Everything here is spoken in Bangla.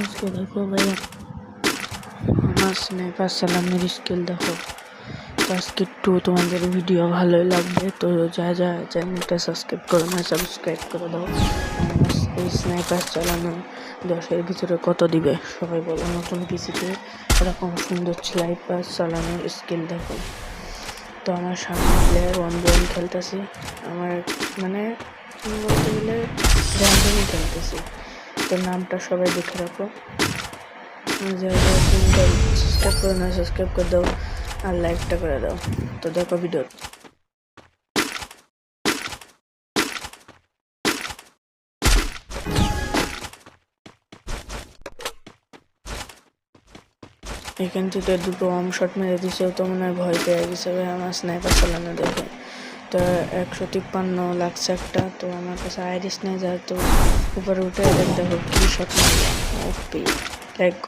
আজকে দেখো ভাইয়া আমার স্নাইপার সালামের স্কিল দেখো। তো আজকে একটু তোমাদের ভিডিও ভালোই লাগবে, তো যা চ্যানেলটা সাবস্ক্রাইব করো না, সাবস্ক্রাইব করে দাও। এই স্নাইপার চালানো 10-এর ভিতরে কত দিবে সবাই বলো। নতুন পিসিতে এরকম সুন্দর স্নাইপার চালানোর স্কিল দেখো। তো আমার সামনে প্লেয়ার 1v1 খেলতেছি, আমার মানে বলতে গেলে র্যান্ডমই খেলতেছি। তো নামটা সবাই দেখে রাখো, সাবস্ক্রাইব করে না, সাবস্ক্রাইব করে দাও আর লাইকটা করে দাও। তো দেখো ভিডিও। এখান থেকে দুটো শট মেরে দিছে, তো মনে হয় ভয় পেয়ে গেছে ভাই আমার স্নাইপার চালানো দেখে। তো 153 লাগছে একটা, তো আমার কাছে আইরিস নেই যায়, তো উপরে উঠে দেখো কি শট মারলাম। ওপি লাইক